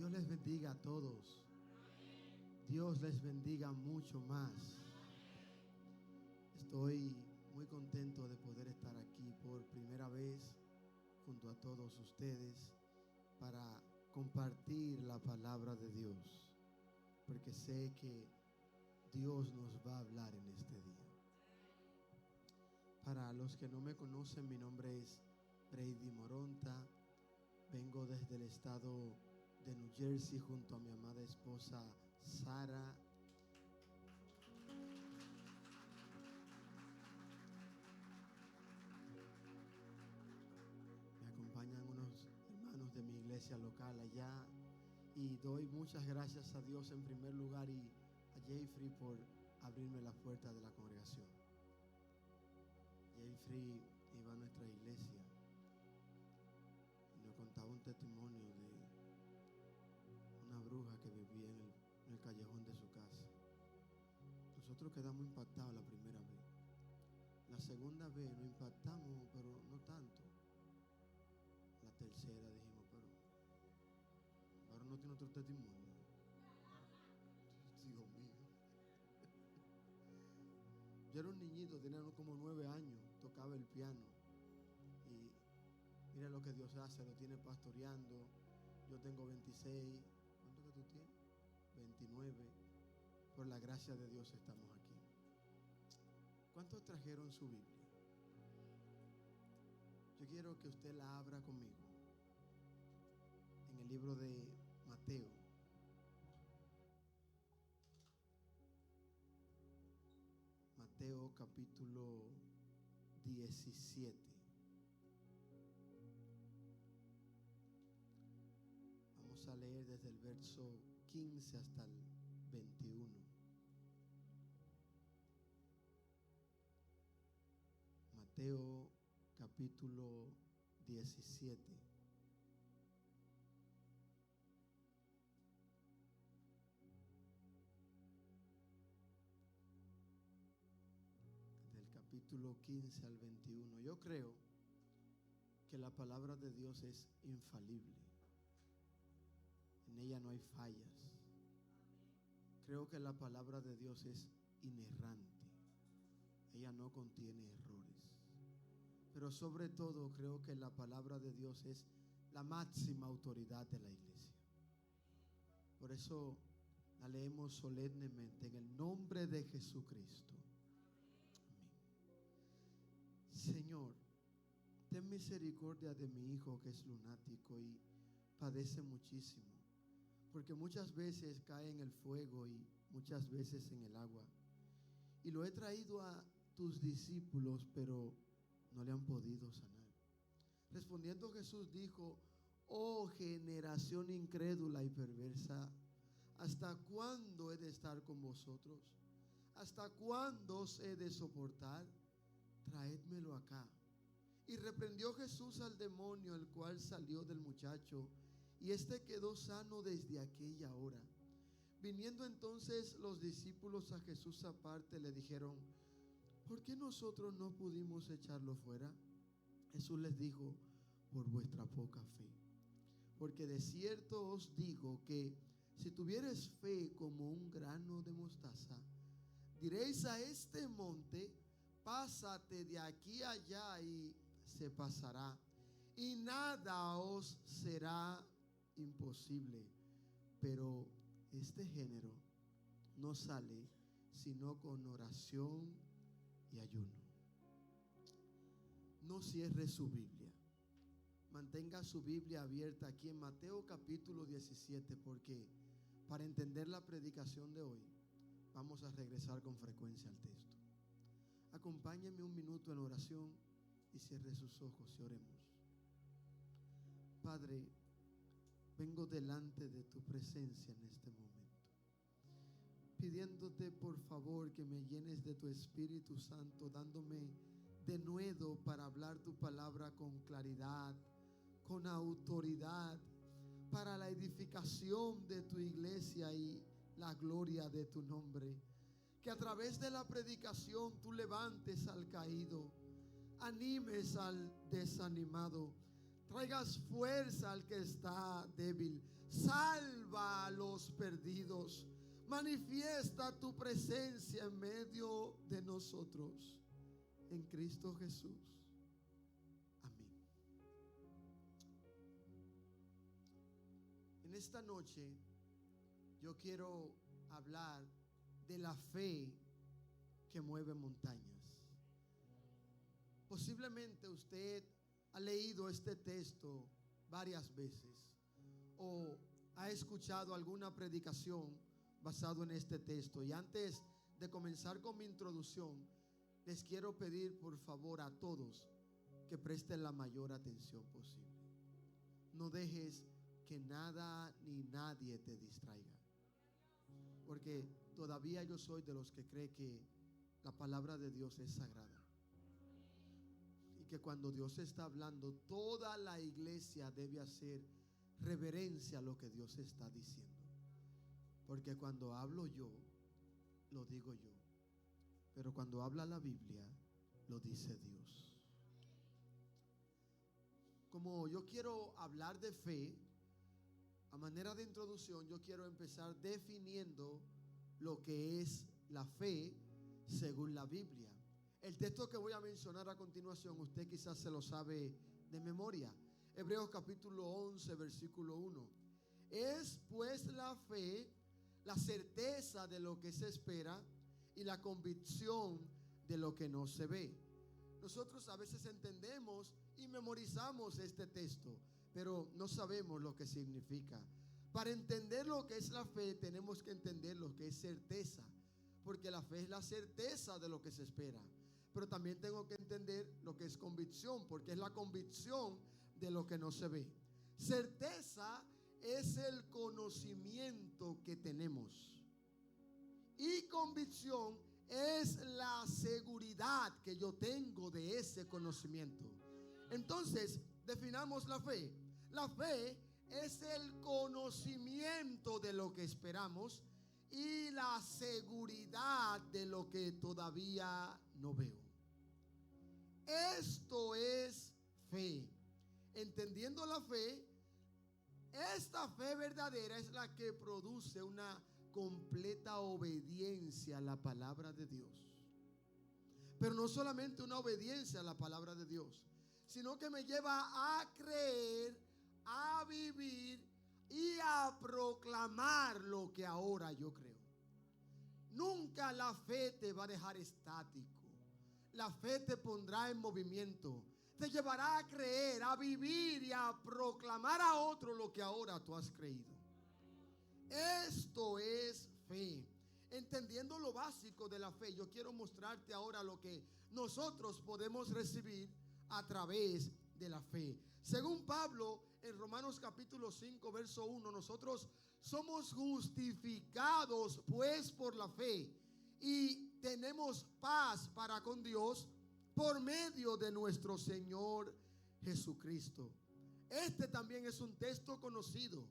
Dios les bendiga a todos. Dios les bendiga mucho más. Estoy muy contento de poder estar aquí por primera vez junto a todos ustedes para compartir la palabra de Dios, porque sé que Dios nos va a hablar en este día. Para los que no me conocen, mi nombre es Brady Moronta. Vengo desde el estado de New Jersey junto a mi amada esposa Sara. Me acompañan unos hermanos de mi iglesia local allá y doy muchas gracias a Dios en primer lugar y a Jeffrey por abrirme la puerta de la congregación. Jeffrey iba a nuestra iglesia y nos contaba un testimonio de una bruja que vivía en el callejón de su casa. Nosotros quedamos impactados la primera vez. La segunda vez nos impactamos, pero no tanto. La tercera dijimos, pero ahora no tiene otro testimonio. Dios mío. Yo era un niñito, tenía como 9 años, tocaba el piano. Y mira lo que Dios hace, lo tiene pastoreando. Yo tengo 26. ¿Cuánto que tú tienes? 29. Por la gracia de Dios estamos aquí. ¿Cuántos trajeron su Biblia? Yo quiero que usted la abra conmigo en el libro de Mateo. Mateo capítulo 17. Vamos a leer desde el verso 15 hasta el 21. Mateo capítulo 17. Del capítulo 15 al 21. Yo creo que la palabra de Dios es infalible. En ella no hay fallas. Creo que la palabra de Dios es inerrante. Ella no contiene errores. Pero sobre todo creo que la palabra de Dios es la máxima autoridad de la iglesia. Por eso la leemos solemnemente en el nombre de Jesucristo. Amén. Señor, ten misericordia de mi hijo que es lunático y padece muchísimo, porque muchas veces cae en el fuego y muchas veces en el agua. Y lo he traído a tus discípulos, pero no le han podido sanar. Respondiendo Jesús dijo: oh generación incrédula y perversa, ¿hasta cuándo he de estar con vosotros? ¿Hasta cuándo os he de soportar? Traédmelo acá. Y reprendió Jesús al demonio, el cual salió del muchacho, y éste quedó sano desde aquella hora. Viniendo entonces los discípulos a Jesús aparte, le dijeron: ¿por qué nosotros no pudimos echarlo fuera? Jesús les dijo: por vuestra poca fe. Porque de cierto os digo que si tuvieres fe como un grano de mostaza, diréis a este monte: pásate de aquí allá, y se pasará, y nada os será imposible. Pero este género no sale sino con oración y ayuno. No cierre su Biblia. Mantenga su Biblia abierta aquí en Mateo capítulo 17, porque para entender la predicación de hoy vamos a regresar con frecuencia al texto. Acompáñenme un minuto en oración y cierre sus ojos y oremos. Padre, vengo delante de tu presencia en este momento, pidiéndote por favor que me llenes de tu Espíritu Santo, dándome denuedo para hablar tu palabra con claridad, con autoridad, para la edificación de tu iglesia y la gloria de tu nombre. Que a través de la predicación tú levantes al caído, animes al desanimado, traigas fuerza al que está débil, salva a los perdidos, manifiesta tu presencia en medio de nosotros, en Cristo Jesús. Amén. En esta noche yo quiero hablar de la fe que mueve montañas. Posiblemente usted ha leído este texto varias veces o ha escuchado alguna predicación basado en este texto. Y antes de comenzar con mi introducción, les quiero pedir por favor a todos que presten la mayor atención posible. No dejes que nada ni nadie te distraiga, porque todavía yo soy de los que cree que la palabra de Dios es sagrada y que cuando Dios está hablando, toda la iglesia debe hacer reverencia a lo que Dios está diciendo, porque cuando hablo yo, lo digo yo, pero cuando habla la Biblia, lo dice Dios. Como yo quiero hablar de fe, a manera de introducción, yo quiero empezar definiendo lo que es la fe según la Biblia. El texto que voy a mencionar a continuación, usted quizás se lo sabe de memoria. Hebreos capítulo 11, versículo 1. Es pues la fe, la certeza de lo que se espera y la convicción de lo que no se ve. Nosotros a veces entendemos y memorizamos este texto, pero no sabemos lo que significa. Para entender lo que es la fe, tenemos que entender lo que es certeza, porque la fe es la certeza de lo que se espera. Pero también tengo que entender lo que es convicción, porque es la convicción de lo que no se ve. Certeza es el conocimiento que tenemos, y convicción es la seguridad que yo tengo de ese conocimiento. Entonces, definamos la fe. La fe es el conocimiento de lo que esperamos y la seguridad de lo que todavía no veo. Esto es fe. Entendiendo la fe, esta fe verdadera es la que produce una completa obediencia a la palabra de Dios. Pero no solamente una obediencia a la palabra de Dios, sino que me lleva a creer, a vivir y a proclamar lo que ahora yo creo. Nunca la fe te va a dejar estático. La fe te pondrá en movimiento. Te llevará a creer, a vivir y a proclamar a otro lo que ahora tú has creído. Esto es fe. Entendiendo lo básico de la fe, yo quiero mostrarte ahora lo que nosotros podemos recibir a través de la fe. Según Pablo, en Romanos capítulo 5, verso 1, nosotros somos justificados pues por la fe y tenemos paz para con Dios por medio de nuestro Señor Jesucristo. Este también es un texto conocido,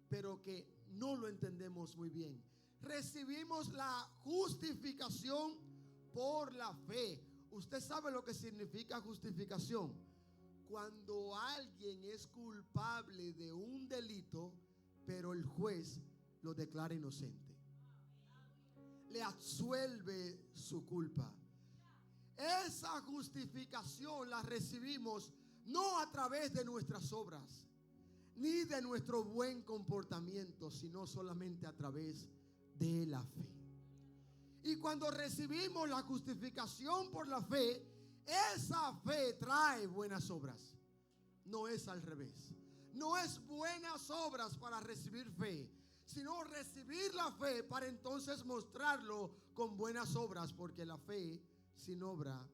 pero que no lo entendemos muy bien. Recibimos la justificación por la fe. ¿Usted sabe lo que significa justificación? Cuando alguien es culpable de un delito, pero el juez lo declara inocente, le absuelve su culpa. Esa justificación la recibimos no a través de nuestras obras ni de nuestro buen comportamiento, sino solamente a través de la fe. Y cuando recibimos la justificación por la fe, esa fe trae buenas obras. No es al revés. No es buenas obras para recibir fe, sino recibir la fe para entonces mostrarlo con buenas obras, porque la fe sin obra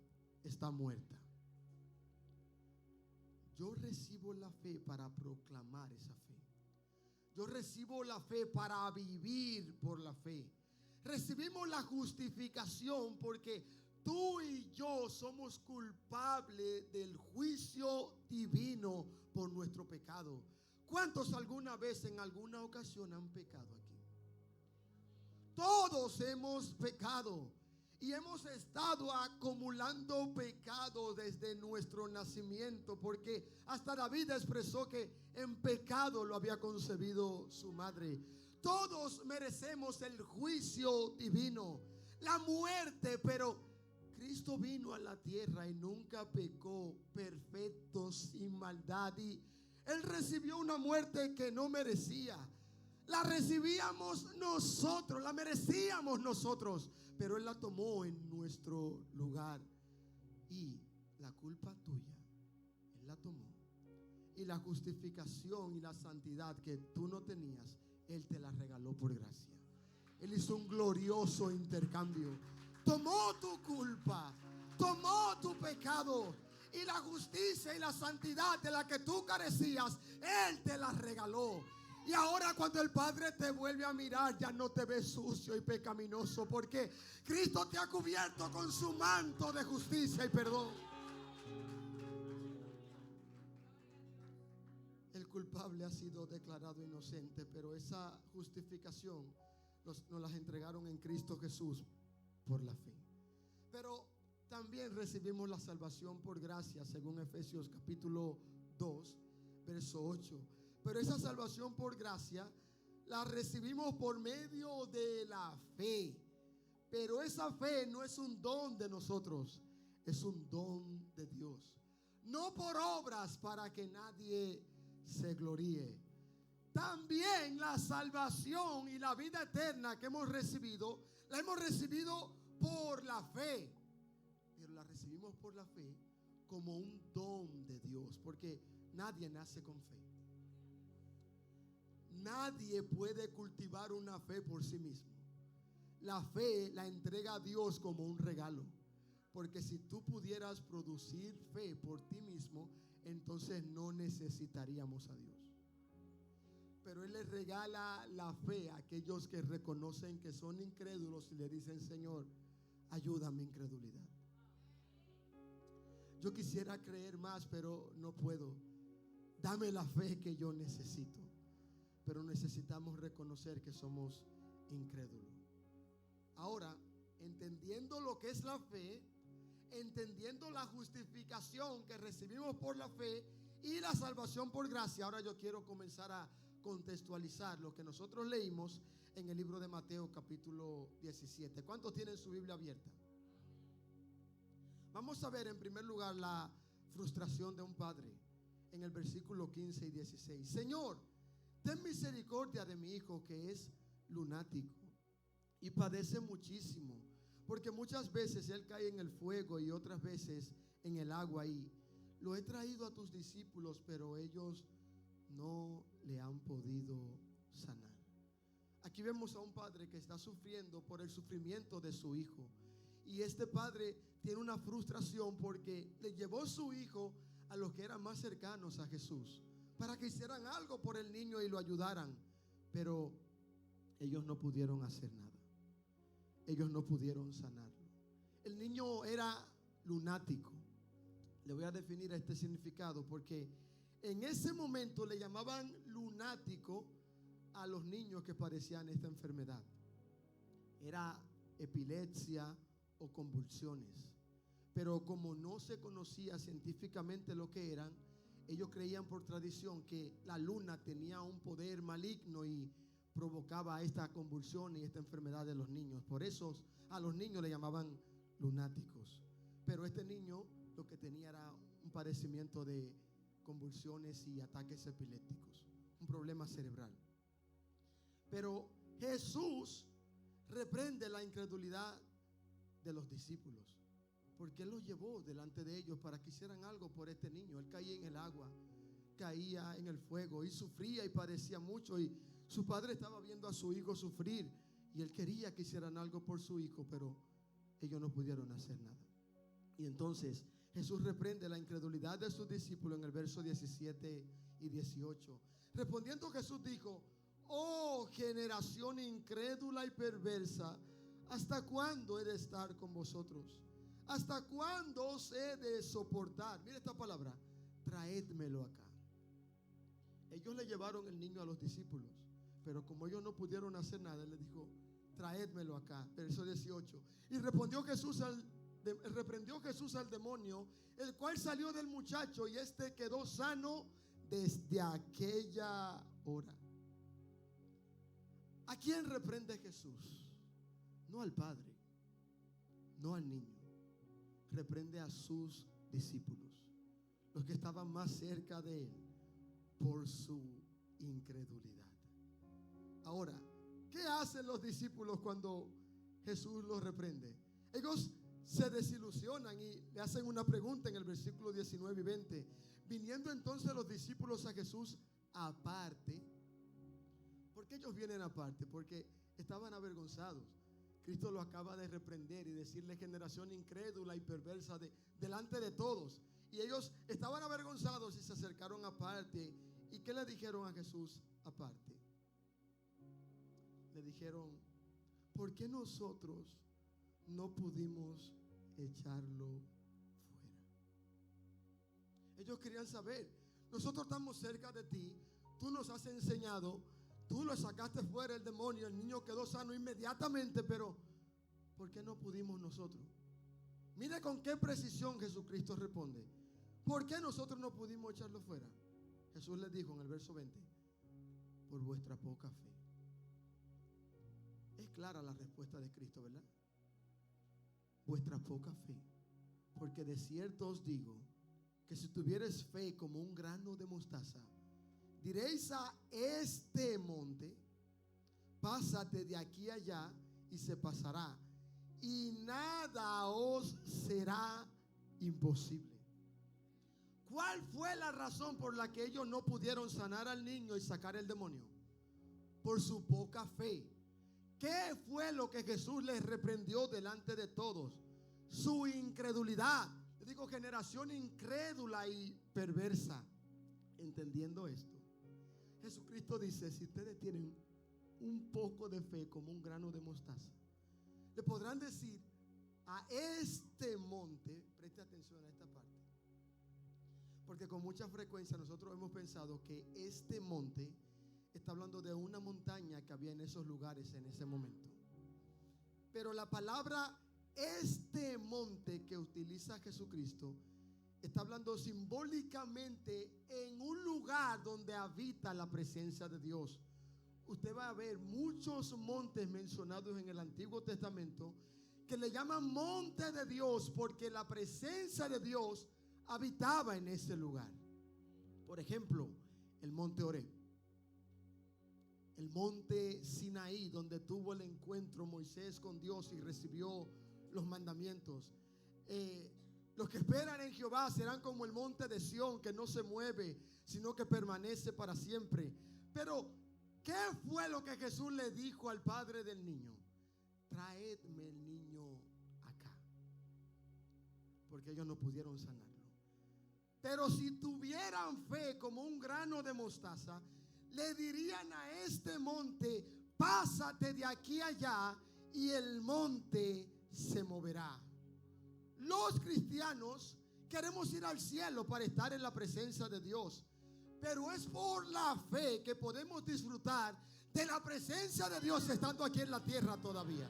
está muerta. Yo recibo la fe para proclamar esa fe. Yo recibo la fe para vivir por la fe. Recibimos la justificación porque tú y yo somos culpables del juicio divino por nuestro pecado. ¿Cuántos alguna vez en alguna ocasión han pecado aquí? Todos hemos pecado. Y hemos estado acumulando pecado desde nuestro nacimiento, porque hasta David expresó que en pecado lo había concebido su madre. Todos merecemos el juicio divino, la muerte, pero Cristo vino a la tierra y nunca pecó, perfecto, sin maldad. Y Él recibió una muerte que no merecía. La recibíamos nosotros, la merecíamos nosotros, pero Él la tomó en nuestro lugar. Y la culpa tuya, Él la tomó. Y la justificación y la santidad que tú no tenías, Él te la regaló por gracia. Él hizo un glorioso intercambio. Tomó tu culpa, tomó tu pecado, y la justicia y la santidad de la que tú carecías, Él te la regaló. Y ahora cuando el Padre te vuelve a mirar, ya no te ves sucio y pecaminoso, porque Cristo te ha cubierto con su manto de justicia y perdón. El culpable ha sido declarado inocente, pero esa justificación nos las entregaron en Cristo Jesús por la fe. Pero también recibimos la salvación por gracia, según Efesios capítulo 2, verso 8. Pero esa salvación por gracia la recibimos por medio de la fe. Pero esa fe no es un don de nosotros, es un don de Dios. No por obras para que nadie se gloríe. También la salvación y la vida eterna que hemos recibido, la hemos recibido por la fe. Pero la recibimos por la fe como un don de Dios, porque nadie nace con fe. Nadie puede cultivar una fe por sí mismo. La fe la entrega a Dios como un regalo. Porque si tú pudieras producir fe por ti mismo, entonces no necesitaríamos a Dios. Pero Él le regala la fe a aquellos que reconocen que son incrédulos y le dicen: Señor, ayuda a mi incredulidad. Yo quisiera creer más, pero no puedo. Dame la fe que yo necesito. Pero necesitamos reconocer que somos incrédulos. Ahora, entendiendo lo que es la fe, entendiendo la justificación que recibimos por la fe y la salvación por gracia, ahora yo quiero comenzar a contextualizar lo que nosotros leímos en el libro de Mateo capítulo 17. ¿Cuántos tienen su Biblia abierta? Vamos a ver en primer lugar la frustración de un padre en el versículo 15 y 16. Señor, ten misericordia de mi hijo que es lunático y padece muchísimo, porque muchas veces él cae en el fuego y otras veces en el agua, y lo he traído a tus discípulos, pero ellos no le han podido sanar. Aquí vemos a un padre que está sufriendo por el sufrimiento de su hijo, y este padre tiene una frustración porque le llevó su hijo a los que eran más cercanos a Jesús para que hicieran algo por el niño y lo ayudaran, pero ellos no pudieron hacer nada. Ellos no pudieron sanarlo. El niño era lunático. Le voy a definir este significado porque en ese momento le llamaban lunático a los niños que padecían esta enfermedad. Era epilepsia o convulsiones. Pero como no se conocía científicamente lo que eran, ellos creían por tradición que la luna tenía un poder maligno y provocaba esta convulsión y esta enfermedad de los niños. Por eso a los niños le llamaban lunáticos. Pero este niño lo que tenía era un padecimiento de convulsiones y ataques epilépticos, un problema cerebral. Pero Jesús reprende la incredulidad de los discípulos, porque Él los llevó delante de ellos para que hicieran algo por este niño. Él caía en el agua, caía en el fuego y sufría y padecía mucho, y su padre estaba viendo a su hijo sufrir y él quería que hicieran algo por su hijo, pero ellos no pudieron hacer nada. Y entonces Jesús reprende la incredulidad de sus discípulos en el verso 17 y 18. Respondiendo Jesús dijo: oh generación incrédula y perversa, ¿hasta cuándo he de estar con vosotros? ¿Hasta cuándo os he de soportar? Mira esta palabra: traédmelo acá. Ellos le llevaron el niño a los discípulos, pero como ellos no pudieron hacer nada, Él les dijo: traédmelo acá. Verso 18. Y reprendió Jesús al demonio, el cual salió del muchacho, y este quedó sano desde aquella hora. ¿A quién reprende Jesús? No al Padre, no al niño. Reprende a sus discípulos, los que estaban más cerca de él, por su incredulidad. Ahora, ¿qué hacen los discípulos cuando Jesús los reprende? Ellos se desilusionan y le hacen una pregunta en el versículo 19 y 20. Viniendo entonces los discípulos a Jesús aparte. ¿Por qué ellos vienen aparte? Porque estaban avergonzados. Cristo los acaba de reprender y decirle: generación incrédula y perversa, delante de todos. Y ellos estaban avergonzados y se acercaron aparte. ¿Y qué le dijeron a Jesús aparte? Le dijeron: ¿por qué nosotros no pudimos echarlo fuera? Ellos querían saber: nosotros estamos cerca de ti, tú nos has enseñado, tú lo sacaste fuera el demonio, el niño quedó sano inmediatamente, pero ¿por qué no pudimos nosotros? Mire con qué precisión Jesucristo responde: ¿por qué nosotros no pudimos echarlo fuera? Jesús les dijo en el verso 20: por vuestra poca fe. Es clara la respuesta de Cristo, ¿verdad? Vuestra poca fe. Porque de cierto os digo que si tuvieres fe como un grano de mostaza, diréis a este monte: pásate de aquí a allá, y se pasará, y nada os será imposible. ¿Cuál fue la razón por la que ellos no pudieron sanar al niño y sacar el demonio? Por su poca fe. ¿Qué fue lo que Jesús les reprendió delante de todos? Su incredulidad. Le digo, generación incrédula y perversa. Entendiendo esto, Jesucristo dice: si ustedes tienen un poco de fe como un grano de mostaza, le podrán decir a este monte, preste atención a esta parte, porque con mucha frecuencia nosotros hemos pensado que este monte está hablando de una montaña que había en esos lugares en ese momento. Pero la palabra este monte que utiliza Jesucristo está hablando simbólicamente en un lugar donde habita la presencia de Dios. Usted va a ver muchos montes mencionados en el Antiguo Testamento que le llaman monte de Dios porque la presencia de Dios habitaba en ese lugar. Por ejemplo, el monte Oreb, el monte Sinaí, donde tuvo el encuentro Moisés con Dios y recibió los mandamientos. Los que esperan en Jehová serán como el monte de Sión, que no se mueve, sino que permanece para siempre. Pero ¿qué fue lo que Jesús le dijo al padre del niño? Traedme el niño acá, porque ellos no pudieron sanarlo. Pero si tuvieran fe como un grano de mostaza, le dirían a este monte: pásate de aquí a allá, y el monte se moverá. Los cristianos queremos ir al cielo para estar en la presencia de Dios, pero es por la fe que podemos disfrutar de la presencia de Dios estando aquí en la tierra todavía.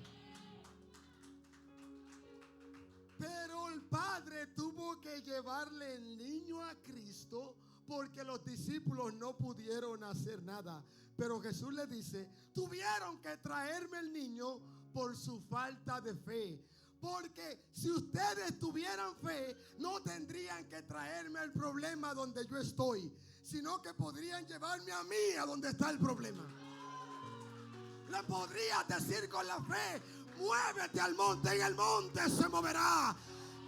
Pero el padre tuvo que llevarle el niño a Cristo porque los discípulos no pudieron hacer nada. Pero Jesús le dice: tuvieron que traerme el niño por su falta de fe. Porque si ustedes tuvieran fe, no tendrían que traerme el problema donde yo estoy, sino que podrían llevarme a mí a donde está el problema. Le podrías decir con la fe: muévete al monte, y el monte se moverá.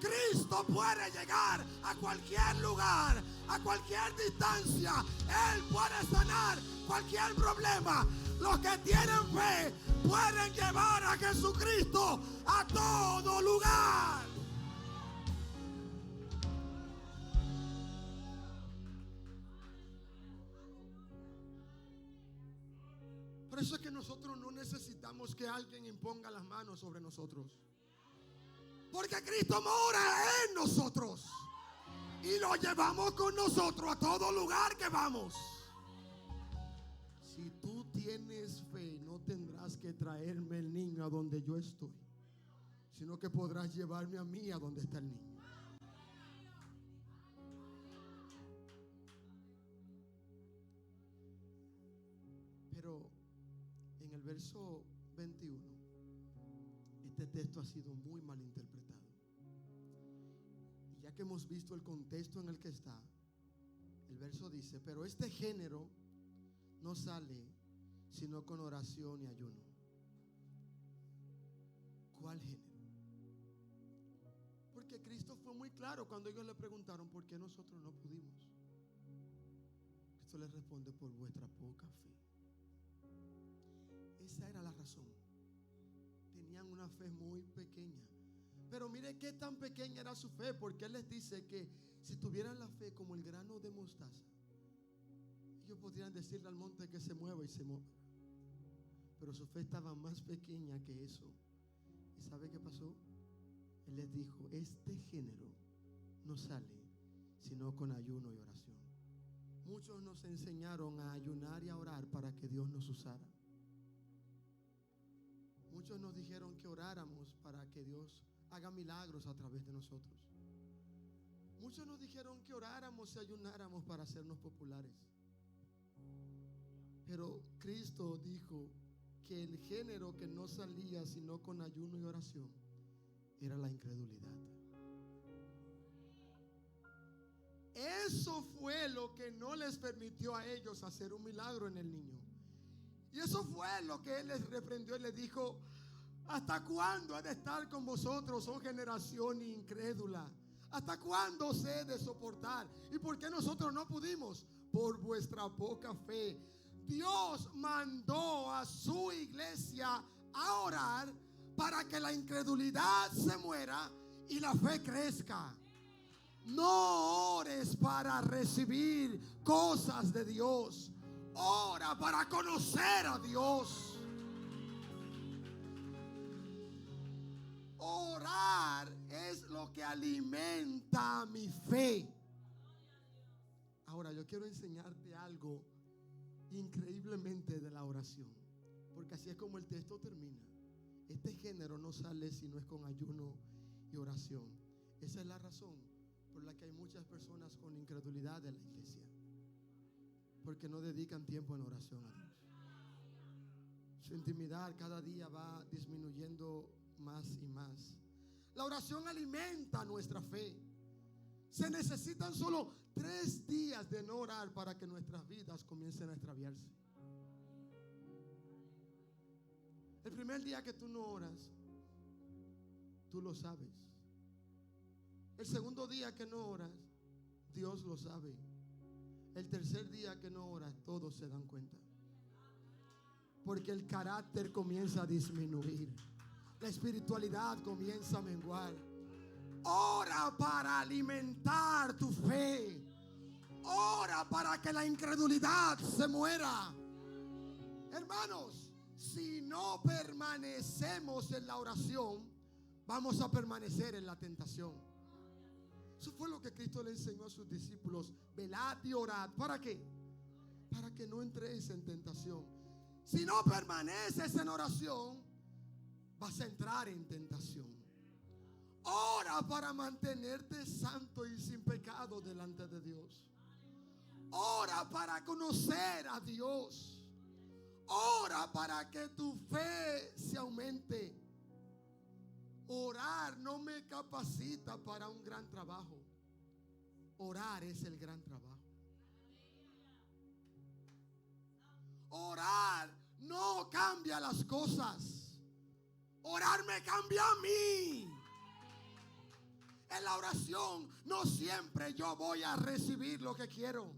Cristo puede llegar a cualquier lugar, a cualquier distancia. Él puede sanar cualquier problema. Los que tienen fe pueden llevar a Jesucristo a todo lugar. Por eso es que nosotros no necesitamos que alguien imponga las manos sobre nosotros, porque Cristo mora en nosotros y lo llevamos con nosotros a todo lugar que vamos. Si tú tienes fe, no tendrás que que traerme el niño a donde yo estoy, sino que podrás llevarme a mí a donde está el niño. Pero en el verso 21, este texto ha sido muy mal interpretado. Y ya que hemos visto el contexto en el que está, el verso dice: pero este género no sale sino con oración y ayuno. ¿Cuál género? Porque Cristo fue muy claro cuando ellos le preguntaron por qué nosotros no pudimos. Cristo les responde: por vuestra poca fe. Esa era la razón. Tenían una fe muy pequeña. Pero mire qué tan pequeña era su fe, porque Él les dice que si tuvieran la fe como el grano de mostaza, ellos podrían decirle al monte que se mueva y se mueva. Pero su fe estaba más pequeña que eso. ¿Y sabe qué pasó? Él les dijo: este género no sale sino con ayuno y oración. Muchos nos enseñaron a ayunar y a orar para que Dios nos usara. Muchos nos dijeron que oráramos para que Dios haga milagros a través de nosotros. Muchos nos dijeron que oráramos y ayunáramos para hacernos populares. Pero Cristo dijo que el género que no salía sino con ayuno y oración era la incredulidad. Eso fue lo que no les permitió a ellos hacer un milagro en el niño. Y eso fue lo que Él les reprendió y les dijo: ¿hasta cuándo he de estar con vosotros, oh generación incrédula? ¿Hasta cuándo os he de soportar? ¿Y por qué nosotros no pudimos? Por vuestra poca fe. Dios mandó a su iglesia a orar para que la incredulidad se muera y la fe crezca. No ores para recibir cosas de Dios. Ora para conocer a Dios. Orar es lo que alimenta mi fe. Ahora yo quiero enseñarte algo increíblemente de la oración, porque así es como el texto termina. Este género no sale si no es con ayuno y oración. Esa es la razón por la que hay muchas personas con incredulidad en la iglesia, porque no dedican tiempo en oración a Dios. Su intimidad cada día va disminuyendo más y más. La oración alimenta nuestra fe. Se necesitan solo 3 días de no orar para que nuestras vidas comiencen a extraviarse. El primer día que tú no oras, tú lo sabes. El segundo día que no oras, Dios lo sabe. El tercer día que no oras, todos se dan cuenta. Porque el carácter comienza a disminuir. La espiritualidad comienza a menguar. Ora para alimentar tu fe. Ora para que la incredulidad se muera. Hermanos, si no permanecemos en la oración, vamos a permanecer en la tentación. Eso fue lo que Cristo le enseñó a sus discípulos: velad y orad. ¿Para qué? Para que no entréis en tentación. Si no permaneces en oración, vas a entrar en tentación. Ora para mantenerte santo y sin pecado delante de Dios. Ora para conocer a Dios. Ora para que tu fe se aumente. Orar no me capacita para un gran trabajo. Orar es el gran trabajo. Orar no cambia las cosas. Orar me cambia a mí. En la oración no siempre yo voy a recibir lo que quiero,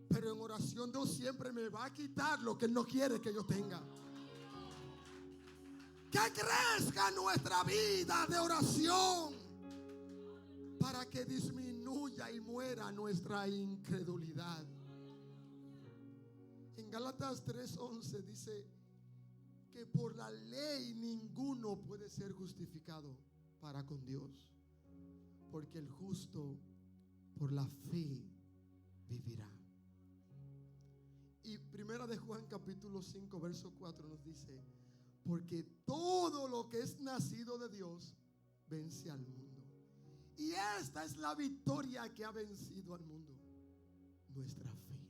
pero en oración Dios siempre me va a quitar lo que Él no quiere que yo tenga. Que crezca nuestra vida de oración para que disminuya y muera nuestra incredulidad. En Gálatas 3:11 dice que por la ley ninguno puede ser justificado para con Dios, porque el justo por la fe vivirá. Y primera de Juan capítulo 5 verso 4 nos dice: porque todo lo que es nacido de Dios vence al mundo. Y esta es la victoria que ha vencido al mundo: nuestra fe.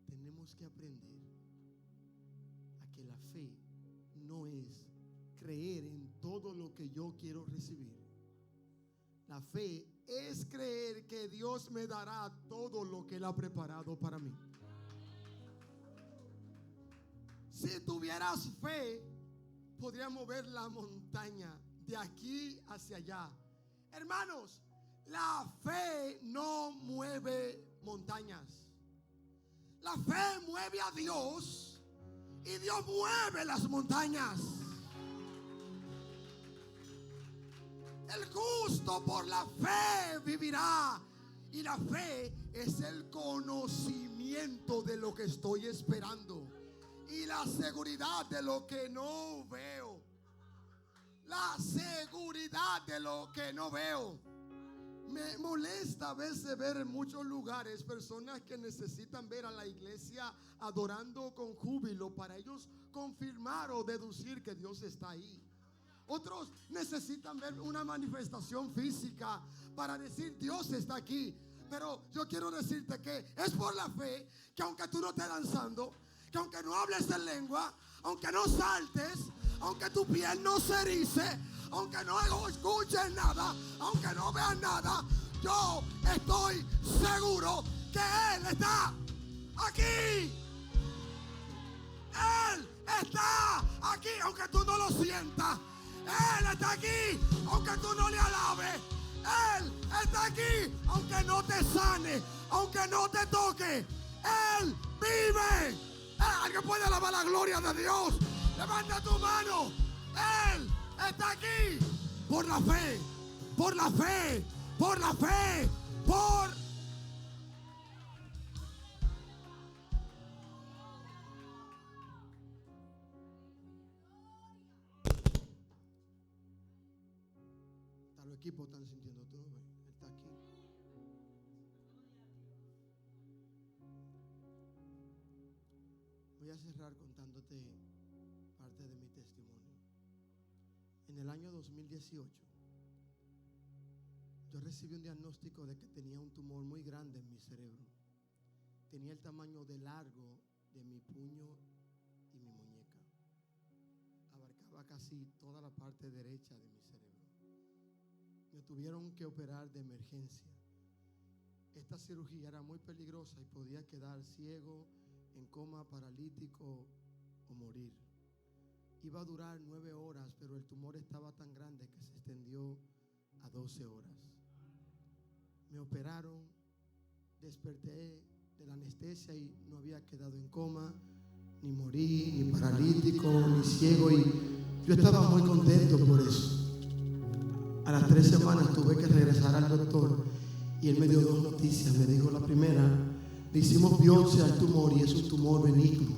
Tenemos que aprender a que la fe no es creer en todo lo que yo quiero recibir. La fe es creer que Dios me dará todo lo que Él ha preparado para mí. Si tuvieras fe, podrías mover la montaña de aquí hacia allá. Hermanos, la fe no mueve montañas. La fe mueve a Dios y Dios mueve las montañas. El justo por la fe vivirá. Y la fe es el conocimiento de lo que estoy esperando y la seguridad de lo que no veo. La seguridad de lo que no veo. Me molesta a veces ver en muchos lugares personas que necesitan ver a la iglesia adorando con júbilo para ellos confirmar o deducir que Dios está ahí. Otros necesitan ver una manifestación física para decir Dios está aquí. Pero yo quiero decirte que es por la fe que aunque tú no estés danzando, que aunque no hables en lengua, aunque no saltes, aunque tu piel no se erice, aunque no escuches nada, aunque no veas nada, yo estoy seguro que Él está aquí. Él está aquí, aunque tú no lo sientas. Él está aquí, aunque tú no le alabes. Él está aquí, aunque no te sane, aunque no te toque. Él vive. Alguien puede alabar la gloria de Dios. Levanta tu mano. Él está aquí por la fe, por la fe, por la fe, por... Los equipos están sintiendo todo. Él está aquí. Voy a cerrar contándote parte de mi testimonio. En el año 2018 yo recibí un diagnóstico de que tenía un tumor muy grande en mi cerebro. Tenía el tamaño de largo de mi puño y mi muñeca. Abarcaba casi toda la parte derecha de mi cerebro. Me tuvieron que operar de emergencia. Esta cirugía era muy peligrosa y podía quedar ciego, en coma, paralítico o morir. Iba a durar 9 horas, pero el tumor estaba tan grande que se extendió a 12 horas. Me operaron, desperté de la anestesia y no había quedado en coma, ni morí, ni paralítico, ni ciego, y yo estaba muy contento por eso. A las 3 semanas tuve que regresar al doctor y él me dio 2 noticias. Me dijo: la primera, le hicimos biopsia al tumor y es un tumor benigno,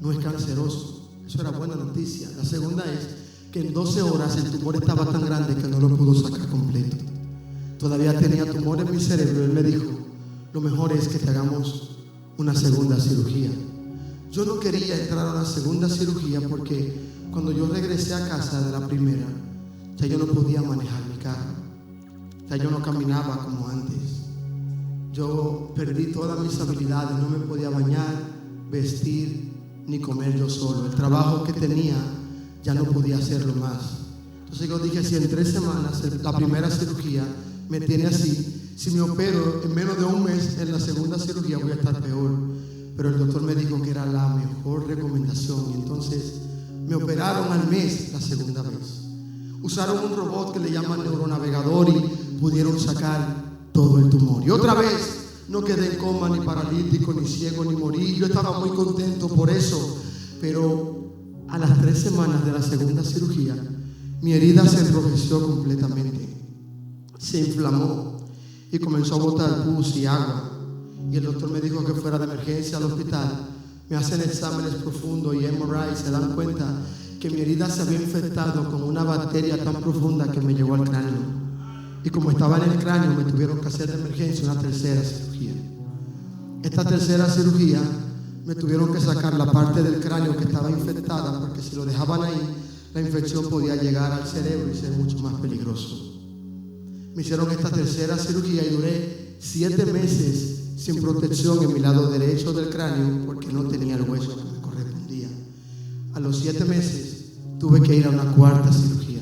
no es canceroso. Eso era buena noticia. La segunda es que en 12 horas el tumor estaba tan grande que no lo pudo sacar completo. Todavía tenía tumor en mi cerebro. Él me dijo: lo mejor es que te hagamos una segunda cirugía. Yo no quería entrar a la segunda cirugía porque cuando yo regresé a casa de la primera, ya yo no podía manejar mi carro. Ya yo no caminaba como antes. Yo perdí todas mis habilidades. No me podía bañar, vestir, ni comer yo solo. El trabajo que tenía ya no podía hacerlo más. Entonces yo dije: si en 3 semanas la primera cirugía me tiene así, si me opero en menos de un mes en la segunda cirugía voy a estar peor. Pero el doctor me dijo que era la mejor recomendación y entonces me operaron al mes la segunda vez. Usaron un robot que le llaman neuronavegador y pudieron sacar todo el tumor. Y otra vez no quedé en coma, ni paralítico, ni ciego, ni morí. Yo estaba muy contento por eso. Pero a las 3 semanas de la segunda cirugía, mi herida se enrojeció completamente. Se inflamó y comenzó a botar pus y agua. Y el doctor me dijo que fuera de emergencia al hospital. Me hacen exámenes profundos y MRI, se dan cuenta que mi herida se había infectado con una bacteria tan profunda que me llegó al cráneo. Y como estaba en el cráneo, me tuvieron que hacer de emergencia una tercera cirugía. Esta tercera cirugía me tuvieron que sacar la parte del cráneo que estaba infectada, porque si lo dejaban ahí, la infección podía llegar al cerebro y ser mucho más peligroso. Me hicieron esta tercera cirugía y duré 7 meses sin protección en mi lado derecho del cráneo porque no tenía el hueso que me correspondía. A los 7 meses tuve que ir a una cuarta cirugía.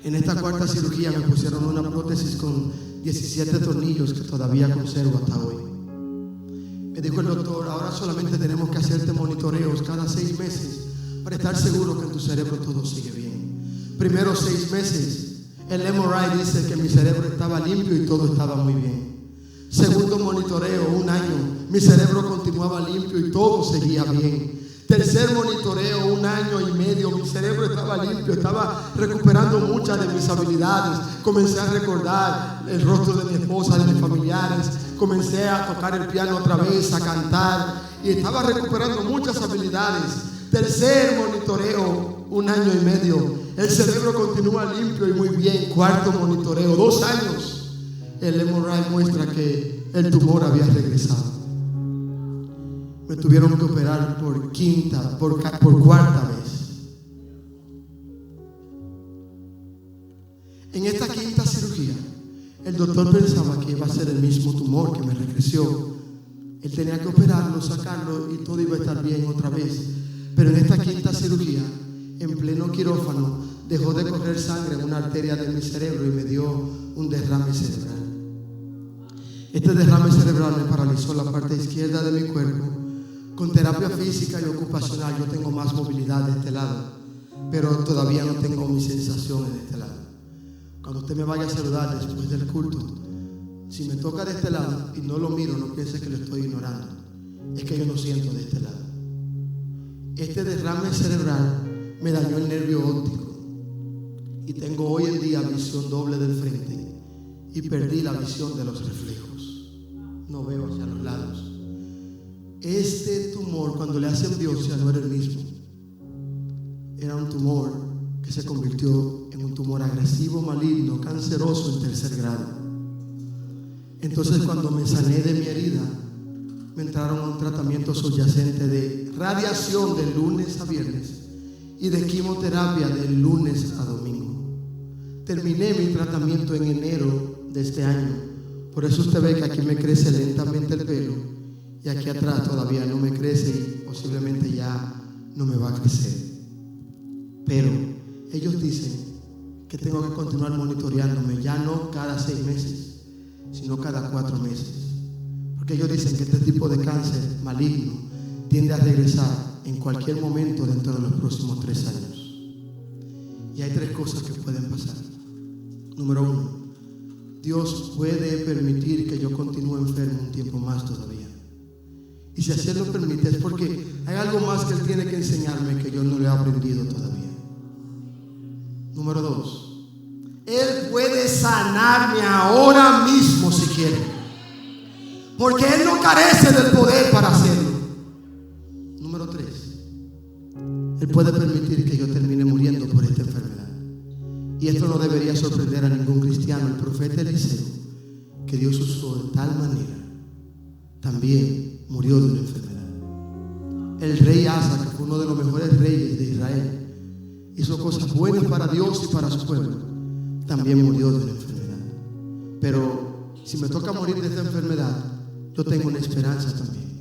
En esta cuarta cirugía me pusieron una prótesis con 17 tornillos que todavía conservo hasta hoy. Me dijo el doctor: ahora solamente tenemos que hacerte monitoreos cada 6 meses para estar seguro que en tu cerebro todo sigue bien. Primero 6 meses, el MRI dice que mi cerebro estaba limpio y todo estaba muy bien. Segundo monitoreo, 1 año, mi cerebro continuaba limpio y todo seguía bien. Tercer monitoreo, 1 año y medio, mi cerebro estaba limpio, estaba recuperando muchas de mis habilidades. Comencé a recordar el rostro de mi esposa, de mis familiares. Comencé a tocar el piano otra vez, a cantar, y estaba recuperando muchas habilidades. Tercer monitoreo, 1 año y medio, el cerebro continúa limpio y muy bien. Cuarto monitoreo, 2 años, el MRI muestra que el tumor había regresado. Me tuvieron que operar por cuarta vez. En esta quinta cirugía, el doctor pensaba que iba a ser el mismo tumor que me regresó. Él tenía que operarlo, sacarlo y todo iba a estar bien otra vez. Pero en esta quinta cirugía, en pleno quirófano, dejó de correr sangre en una arteria de mi cerebro y me dio un derrame cerebral. Este derrame cerebral me paralizó la parte izquierda de mi cuerpo. Con terapia física y ocupacional yo tengo más movilidad de este lado, pero todavía no tengo mis sensaciones de este lado. Cuando usted me vaya a saludar después del culto, si me toca de este lado y no lo miro, no piense que lo estoy ignorando. Es que yo no siento de este lado. Este derrame cerebral me dañó el nervio óptico y tengo hoy en día visión doble del frente y perdí la visión de los reflejos. No veo hacia los lados. Este tumor, cuando le hacen biopsia, no era el mismo. Era un tumor que se convirtió en un tumor agresivo, maligno, canceroso en 3er grado. Entonces, cuando me sané de mi herida, me entraron a un tratamiento subyacente de radiación de lunes a viernes y de quimioterapia de lunes a domingo. Terminé mi tratamiento en enero de este año. Por eso usted ve que aquí me crece lentamente el pelo y aquí atrás todavía no me crece y posiblemente ya no me va a crecer. Pero ellos dicen que tengo que continuar monitoreándome, ya no cada 6 meses, sino cada 4 meses. Porque ellos dicen que este tipo de cáncer maligno tiende a regresar en cualquier momento dentro de los próximos 3 años. Y hay 3 cosas que pueden pasar. Número 1, Dios puede permitir que yo continúe enfermo un tiempo más todavía. Y si así Él lo permite es porque hay algo más que Él tiene que enseñarme que yo no le he aprendido todavía. Número 2, Él puede sanarme ahora mismo si quiere, porque Él no carece del poder para hacerlo. Número 3, Él puede permitir que yo termine muriendo por esta enfermedad. Y esto no debería sorprender a ningún cristiano. El profeta Eliseo, que Dios usó de tal manera, también murió de una enfermedad. El rey Asa, que fue uno de los mejores reyes de Israel, hizo cosas buenas para Dios y para su pueblo, también murió de una enfermedad. Pero si me toca morir de esta enfermedad, yo tengo una esperanza también,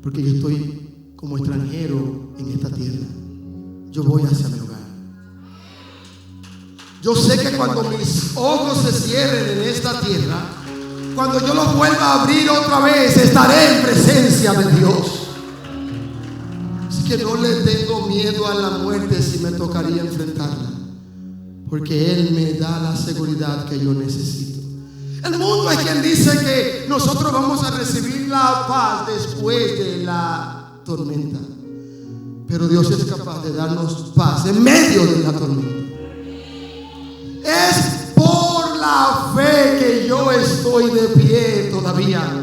porque yo estoy como extranjero en esta tierra. Yo voy hacia mi hogar. Yo sé que cuando mis ojos se cierren en esta tierra, cuando yo los vuelva a abrir otra vez, estaré en presencia de Dios. Así que no le tengo miedo a la muerte si me tocaría enfrentarla, porque Él me da la seguridad que yo necesito. El mundo es quien dice que nosotros vamos a recibir la paz después de la tormenta, pero Dios es capaz de darnos paz en medio de la tormenta. Es por la fe que yo estoy de pie todavía.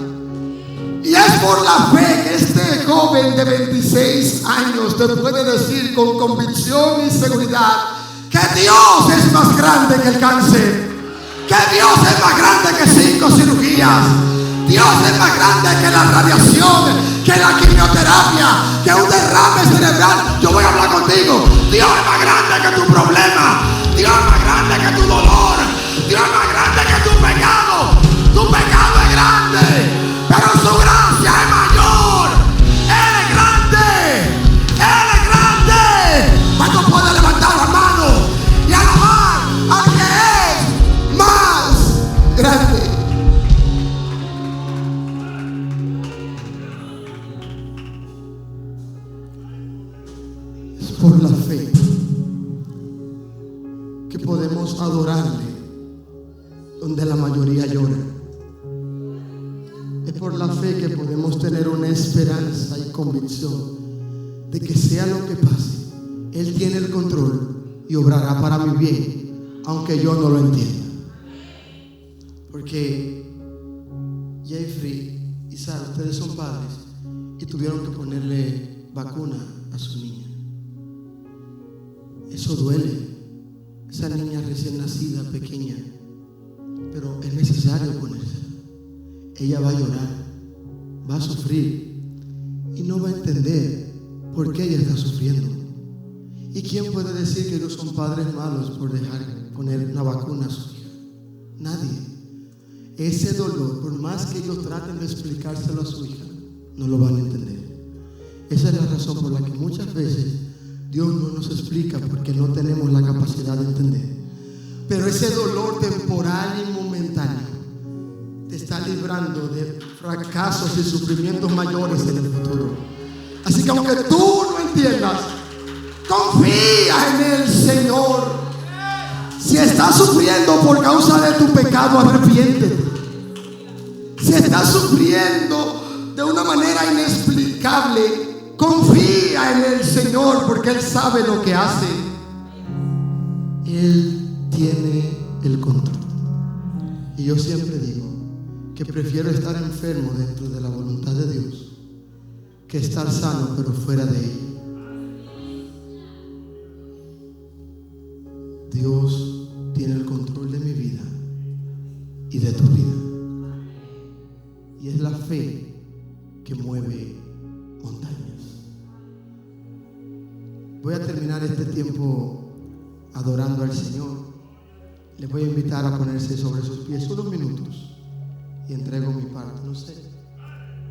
Y es por la fe que este joven de 26 años te puede decir con convicción y seguridad que Dios es más grande que el cáncer, que Dios es más grande que 5 cirugías, Dios es más grande que la radiación, que la quimioterapia, que un derrame cerebral. Yo voy a hablar contigo. Dios es más grande que tu problema. Dios es más grande que tu dolor. Dios es más grande que tu pecado. Tu pecado es grande, pero su gracia es mayor. Él es grande. Él es grande. ¿Cuánto puede levantar la mano y alabar al que es más grande? Es por la fe que podemos adorarle donde la mayoría llora. Es por la fe que podemos tener una esperanza y convicción de que sea lo que pase, Él tiene el control y obrará para mi bien, aunque yo no lo entienda. Porque Jeffrey y Sara, ustedes son padres y tuvieron que ponerle vacuna a su niña. Eso duele. Esa niña recién nacida, pequeña, pero es necesario ponerse. Ella va a llorar, va a sufrir y no va a entender por qué ella está sufriendo. ¿Y quién puede decir que ellos son padres malos por dejar poner una vacuna a su hija? Nadie. Ese dolor, por más que ellos traten de explicárselo a su hija, no lo van a entender. Esa es la razón por la que muchas veces Dios no nos explica, porque no tenemos la capacidad de entender. Pero ese dolor temporal y momentáneo te está librando de fracasos y sufrimientos mayores en el futuro. Así que aunque tú no entiendas, confía en el Señor. Si estás sufriendo por causa de tu pecado, arrepiéntete. Si estás sufriendo de una manera inexplicable, confía en el Señor, porque Él sabe lo que hace. Él tiene el control. Y yo siempre digo que prefiero estar enfermo dentro de la voluntad de Dios que estar sano pero fuera de ella. Dios tiene el control de mi vida y de tu vida. Y es la fe que mueve montañas. Voy a terminar este tiempo adorando al Señor. Les voy a invitar a ponerse sobre sus pies unos minutos y entrego mi parte. No sé.